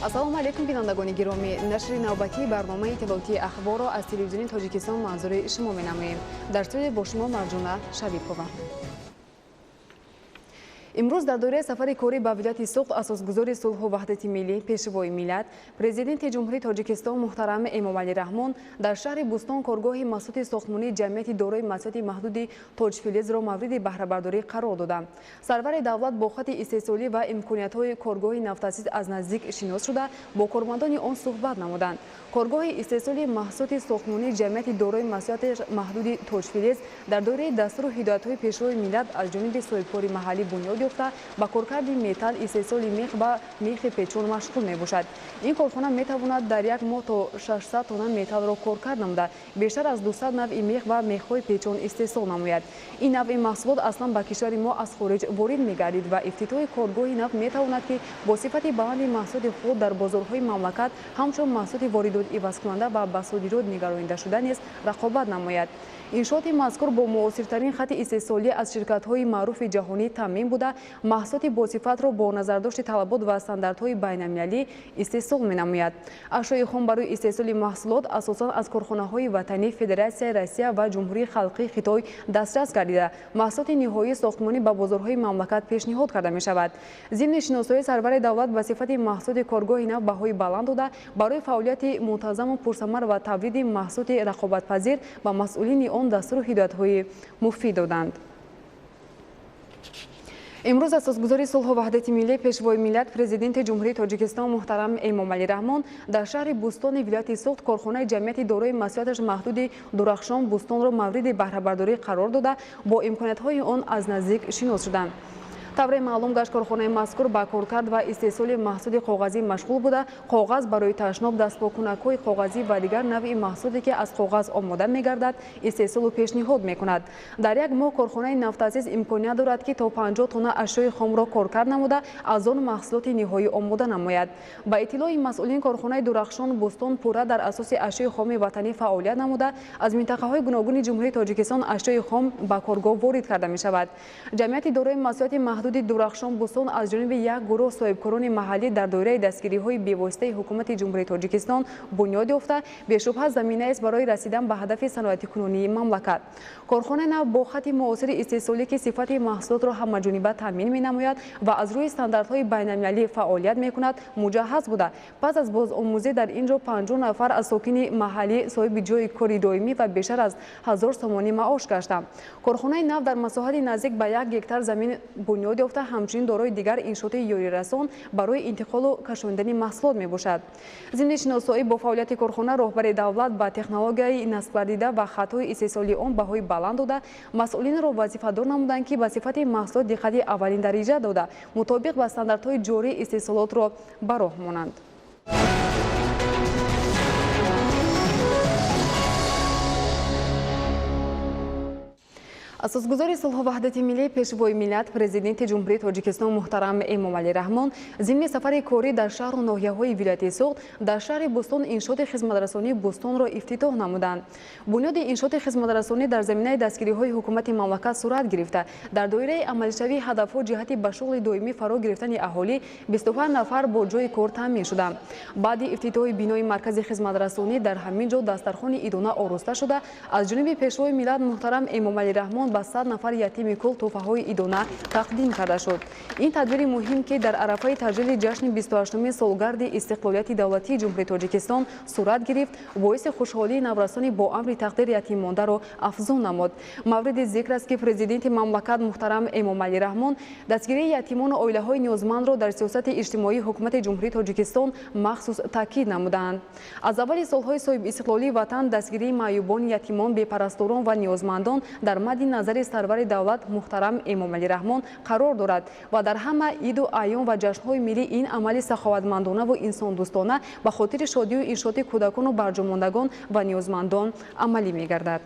ассалому алайкум бинандагони гиромӣ, нашри навбатии барномаи иттилоотии ахборо аз телевизиони Тоҷикистон манзури шумо менамоем. Дар студия бо шумо Марҷуна Шарипова. имрӯз дар доираи сафари корӣ ба вилояти Суғд асосгузори сулҳу ваҳдати миллӣ, пешвои миллат, президенти ҷумҳурии Тоҷикистон муҳтарам Эмомалӣ Раҳмон дар шаҳри Бустон коргоҳи масъулияти сохтмонии ҷамъияти дорои масъулияти маҳдуди Тоҷфилезро мавриди баҳрабардорӣ қарор дода. Сарвари давлат бо хати истеҳсолӣ ва имкониятҳои коргоҳи нафтасиз аз наздик шинос шуда, бо кормандони он суҳбат намуданд. коргоҳи истеҳсоли маҳсулоти сохтмонии ҷамъияти дорои масъулияти маҳдуди Тоҷфилез дар доираи дастуру ҳидоятҳои пешвои миллат аз ҷониби соҳибкори маҳаллӣ бунёд ёфта ба коркарди металл, истеҳсоли мех ва мехи печон машғул мебошад. ин корхона метавонад дар як моҳ то 600 тонна металлро коркард намуда, бештар аз 200 навъи мех ва мехҳои печон истеҳсол намояд. ин навъи маҳсулот аслан ба кишвари мо аз хориҷ ворид мегардид ва ифтитоҳи коргоҳи нав метавонад ки бо сифати баланди маҳсулоти худ дар бозорҳои мамлакат ҳамчун маҳсулоти воридот ивазкунанда ва ба содирот нигаронда шуда низ рақобат намояд. иншооти мазкур бо муосиртарин хати истеҳсолӣ аз ширкатҳои маъруфи ҷаҳонӣ таъмин буда, маҳсулоти босифатро бо назардошти талабот ва стандартҳои байналмилалӣ истеҳсол менамояд. ашёи хом барои истеҳсоли маҳсулот асосан аз корхонаҳои ватанӣ, Федератсияи Россия ва Ҷумҳурии Халқии Хитой дастрас гардида, маҳсулоти ниҳоии сохтмонӣ ба бозорҳои мамлакат пешниҳод карда мешавад. зимни шиносоии сарвари давлат ба сифати маҳсулоти коргоҳи нав баҳои баланд дода, барои фаъолияти мунтазаму пурсамар ва тавлиди маҳсулоти рақобатпазир ба масъулини он дастуру ҳидоятҳои муфид доданд. имрӯз асосгузори сулҳу ваҳдати миллӣ, пешвои миллат, президенти ҷумҳурии Тоҷикистон муҳтарам Эмомалӣ Раҳмон дар шаҳри Бустони вилояти Суғд корхонаи ҷамъияти дорои масъулияташ маҳдуди Дурахшон Бустонро мавриди баҳрабардорӣ қарор дода, бо имкониятҳои он аз наздик шинос шуданд. тавре маълум гашт, корхонаи мазкур ба коркард ва истеҳсоли маҳсулоти коғазӣ машғул буда, коғаз барои ташноб, дастпокунакҳои коғазӣ ва дигар навъи маҳсулоте ки аз коғаз омода мегардад, истеҳсолу пешниҳод мекунад. дар як моҳ корхонаи нафтасиз имконият дорад ки то 50 тонна ашёи хомро коркард намуда, аз он маҳсулоти ниҳоӣ омода намояд. ба иттилои масъулин, корхонаи Дурахшон Бустон пурра дар асоси ашёи хоми ватанӣ фаъолият намуда, аз минтақаҳои гуногуни ҷумҳурии Тоҷикистон ашёи хом ба коргоҳ ворид карда мешавад. ҷамъияти дорои масъулияти маҳдуди Дурахшон Бустон аз ҷониби як гурӯҳ соҳибкорони маҳаллӣ дар доираи дастгириҳои бевоситаи ҳукумати ҷумҳурии Тоҷикистон бунёд ёфта, бешубҳа заминааст барои расидан ба ҳадафи саноатикунонии мамлакат. корхонаи нав бо хати муосири истеҳсолӣ ки сифати маҳсулотро ҳамаҷониба таъмин менамояд ва аз рӯи стандартҳои байналмилалӣ фаъолият мекунад, муҷаҳҳаз буда, пас аз бозомӯзӣ дар ин ҷо 50 нафар аз сокини маҳаллӣ соҳиби ҷои кори доимӣ ва бештар аз 1000 сомонӣ маош гаштанд. корхонаи нав дар масоҳати наздик ба 1 гектар замин бунёд ёфта, ҳамчунин дорои дигар иншооти ёрирасон барои интиқолу кашондани маҳсулот мебошад. зимни шиносоӣ бо фаъолияти корхона роҳбари давлат ба технологияи насбгардида ва хатҳои истеҳсоли он баҳои баланд дода, масъулинро вазифадор намуданд ки ба сифати маҳсулот диққати аввалин дариҷа дода, мутобиқ ба стандартҳои ҷории истеҳсолотро ба роҳ монанд. асосгузори сулҳу ваҳдати миллӣ, пешвои миллат, президенти ҷумҳурии Тоҷикистон муҳтарам Эмомалӣ Раҳмон зимни сафари корӣ дар шаҳру ноҳияҳои вилояти Суғд дар шаҳри Бустон иншооти хизматрасонии Бустонро ифтитоҳ намуданд. бунёди иншооти хизматрасонӣ дар заминаи дастгириҳои ҳукумати мамлакат сурат гирифта, дар доираи амалишавии ҳадафҳо ҷиҳати ба шуғли доимӣ фаро гирифтани аҳолӣ 25 нафар бо ҷои кор таъмин шуданд. баъди ифтитоҳи бинои маркази хизматрасонӣ дар ҳамин ҷо дастархони идона оруста шуда, аз ҷониби пешвои миллат муҳтарам Эмомалӣ Раҳмон ба 100 нафар ятими кул тӯҳфаҳои идона тақдим карда шуд. ин тадбири муҳим ки дар арафаи таҷлили ҷашни 28-уми солгарди истиқлолияти давлатии ҷумҳурии Тоҷикистон сурат гирифт, боиси хушҳолии наврасони бо амри тақдир ятиммондаро афзун намуд. мавриди зикр аст ки президенти мамлакат муҳтарам Эмомалӣ Раҳмон дастгирии ятимону оилаҳои ниёзмандро дар сиёсати иҷтимоии ҳукумати ҷумҳурии Тоҷикистон махсус таъкид намуданд. аз аввали солҳои соҳибистиқлолии ватан дастгирии маъюбони ятимон, бепарасторон ва ниёзмандон дар мадди назари сарвари давлат муҳтарам Эмомалӣ Раҳмон қарор дорад ва дар ҳама иду айём ва ҷашнҳои миллӣ ин амали саховатмандонаву инсондӯстона ба хотири шодию иншооти кӯдакону барҷомондагон ва ниёзмандон амалӣ мегардад.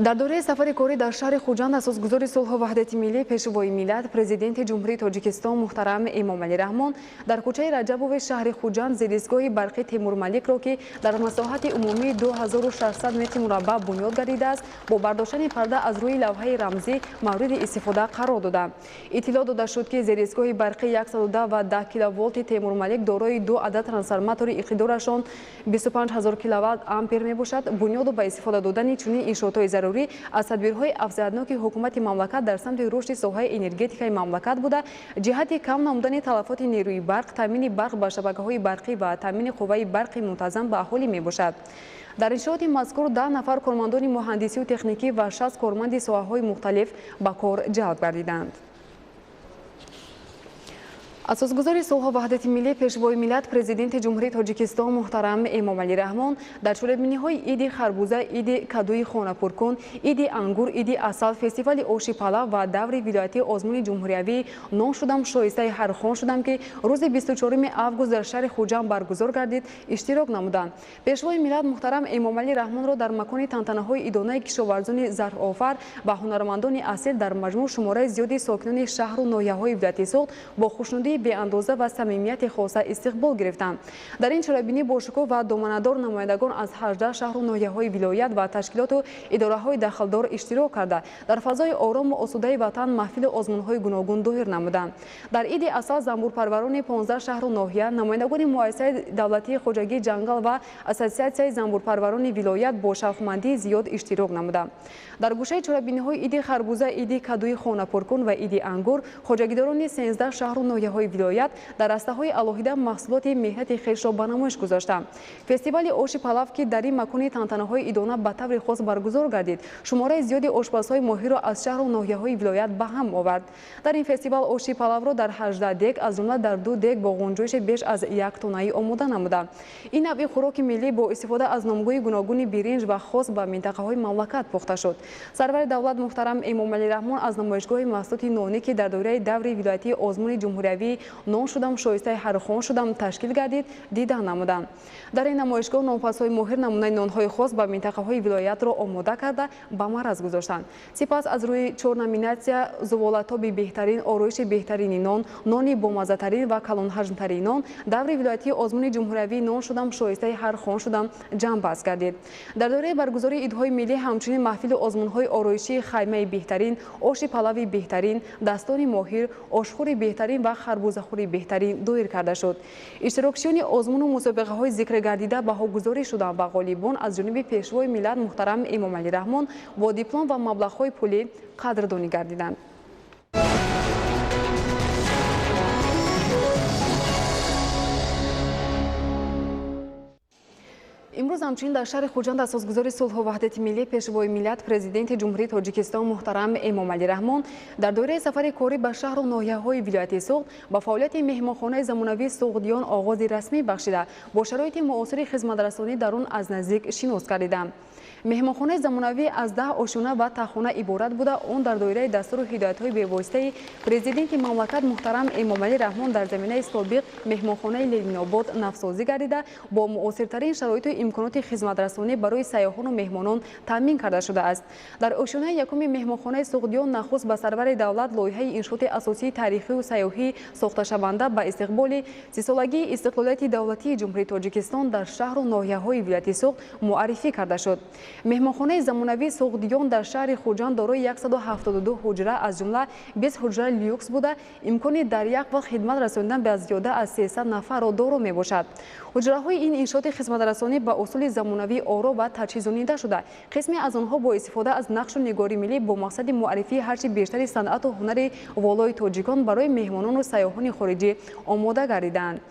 در دوره سفر کاری در شهر خوجند اساسگذار صلح و وحدت ملی پیشوای ملت پرزیدنت جمهوری تاجیکستان محترم امامعلی رحمان در کوچه رجبوف شهر خوجند زیر ایستگاه برقی تیمور ملیک را که در مساحت عمومی 2600 متر مربع بنیاد گردیده است با برداشتن پرده از روی لوحه رمزی مورد استفاده قرار داده. اطلاع داده شد که زیر ایستگاه برقی 110 و 10 کیلوولت تیمور ملیک دارای 2 عدد ترانسفورماتور اقتدارشان 25000 کیلووات آمپر میباشد. بنیاد با استفاده دادن چنین انشاءات ضروری از تدبیرهای افزایش‌ناک حکومت مملکت در سمت رشد ساحه انرژتیکای مملکت بوده جهت کم نمودن تلفات نیروی برق، تامین برق به شبکه‌های برقی و تامین قوه برق منتظم به اهالی میباشد. در انشاءات مذکور 10 نفر کارمندان مهندسی و تکنیکی و 60 کارمند ساحه‌های مختلف به کار جلب گردیدند. اساسگذار صلح و وحدت ملی پیشوای ملت پرزیدنت جمهوری تاجیکستان محترم امامعلی رحمان در شوربینی‌های عید خربوزه، عید کدوی خانه پرکن، عید انگور، عید عسل، فستیوال آش پلو و دور ولایتی آزمون جمهوریوی نام شدم شایسته هر خان شدم که روز 24 آگوست در شهر خوجند برگزار گردید اشتراک نمودند. پیشوای ملت محترم امامعلی رحمان را در مکان تنتنه‌های ایدانه کشاورزان ظرف‌آفر و هنرمندان اصیل در مجموع شماره زیادی ساکنان شهر و ناحیه‌های ولایت سوخت با خوشنودی به اندازه و صمیمیت خاصه استقبال گرفتند. در این چرابینی با شکوه و دامنه‌دار نمایندگان از 18 شهر و ناحیه‌های ولایت و تشکیلات و اداره‌های دخلدار اشتراک کرده در فضای آرام و آسوده وطن محفل آزمون‌های گوناگون دایر نمودند. در عید عسل زنبورپروران 15 شهر و ناحیه، نمایندگان مؤسسه دولتی خواجگی جنگل و اساسیاسیون زنبورپروران ولایت با شوقمندی زیاد اشتراک نمودند. در گوشه چرابینی‌های عید خربوزه، عید کدوی خانه پرکن و عید انگور، خواجگیداران 13 شهر و ناحیه‌های ولایت در رسته‌های الهیده محصولات مهنت خویش را به نمایش گذاشتند. فستیوال آش پلو که در این مکان تنتنه‌های ایدانه به طور خاص برگزار گردید، شماره زیادی آشپزهای ماهر را از شهر و ناحیه‌های ولایت به هم آورد. در این فستیوال آش پلو را در 18 دیگ از جمله در 2 دیگ با غنجایش بیش از 1 تنه‌ای آماده نمودند. این نوع خوراک ملی با استفاده از نامگوی گوناگون برنج و خاص به منطقه‌های مملکت پخته شد. سرور دولت محترم امامعلی رحمان از نمایشگاه محصولات نانی که در دوره دور ولایتی آزمون جمهوریوی نام شدم شایسته هر خان شدم تشکیل گردید دیدن نمودند. در این نمایشگاه نانپزهای ماهر نمونه نانهای خاص به منطقه‌های ولایت را آماده کرده به معرض گذاشتند. سپس از روی 4 نامیناسیا زبالت‌های بهترین، آرایش بهترین نان، نانی بامزه‌ترین و کلان حجم‌ترین نان دور ولایتی آزمون جمهوریوی نام شدم شایسته هر خان شدم جمع بست گردید. در دوره برگزاری عیدهای ملی همچنین محفل آزمون‌های آرایشی خیمه بهترین، آش پلو بهترین، دستان ماهر، آشخوری بهترین و خربوزه‌خوری بهترین دایر کرده شد. اشتراکچیان آزمون و مسابقه‌های ذکر گردیده بهاگذاری شدند و غالبان از جانب پیشوای ملت محترم امامعلی رحمان با دیپلم و مبلغ‌های پولی قدردانی گردیدند. امروز همچنین در شهر خوجند اساسگذار صلح و وحدت ملی پیشوای ملت پرزیدنت جمهوری تاجیکستان محترم امامعلی رحمان در دوره سفر کاری به شهر و ناحیه‌های ولایت سوخت با فعالیت مهمانخانه زمانوی سوغدیان آغاز رسمی بخشیده با شرایط معاصر خدمت‌رسانی در آن از نزدیک شناس گردیدند. مهمانخانه زمانوی از 10 آشیانه و تاخانه عبارت بوده. آن در دایره دستور و هدایت‌های به واسطه پرزیدنت مملکت محترم امامعلی رحمان در زمینه سابق مهمانخانه لیلین‌آباد نوسازی گردیده با معاصرترین شرایط و امکانات خدمت‌رسانی برای سیاحان و مهمانان تامین کرده شده است. در آشیانه یکم مهمانخانه سوغدیان نخست به سرور دولت لایحه انشاءات اساسی تاریخی و سیاحی ساخته شونده به استقبال 30 سالگی استقلالیت دولتی جمهوری تاجیکستان در شهر و ناحیه‌های ولایت سوغد معرفی کرده شد. مهمانخانه زمانوی سوغدیان در شهر خوجند دارای 172 حجره از جمله 20 حجره لیوکس بوده. امکان در یک وقت خدمت رساندن به زیاده از 300 نفر را دارا می باشد. حجره‌های این انشاءات خدمت‌رسانی به اصول زمانوی آرا و تجهیزانیده شده. قسمی از آنها با استفاده از نقش و نگاری ملی با مقصد معرفی هرچی بیشتر صنعت و هنر والای تاجیکان برای مهمانان و سیاحان خارجی آماده گردیدند.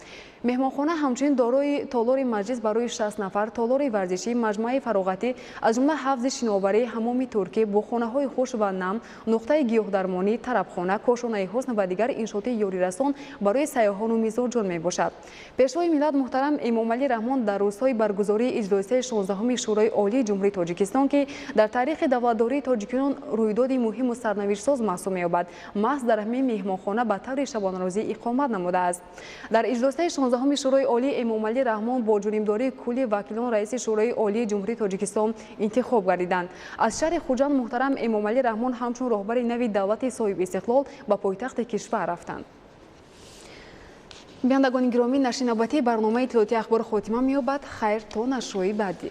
مهمانخانه همچنین دارای تالار مجلس برای 60 نفر، تالار ورزشی، مجمع فراغتی از جمله حفظ شناوری، حمام ترکی، با خانه‌های خوش و نم، نقطه گیاهدرمانی، طربخانه، کاشانه حسن و دیگر انشاءات یاری رسان برای سیاحان و میزبان میباشد. پیشوای ملت محترم امامعلی رحمان در روزهای برگزاری اجلاس 16 شورای عالی جمهوری تاجیکستان که در تاریخ دولتداری تاجیکان رویداد مهم و سرنوشت‌ساز محسوب می‌یابد، محض در همین مهمانخانه به طور شبانه‌روزی اقامت نموده است. در اجلاس 16 شورای عالی امامعلی رحمان با جانبداری کل وکیلان رئیس شورای عالی جمهوری تاجیکستان انتخاب گردیدند. از شهر خوجند محترم امامعلی رحمان همچون راهبر نوی دولت صاحب استقلال به پایتخت کشور رفتند. بینندگان گرامی، نشر نوبتی برنامه اطلاعاتی اخبار خاتمه می‌یابد. خیر تا نشریه بعدی.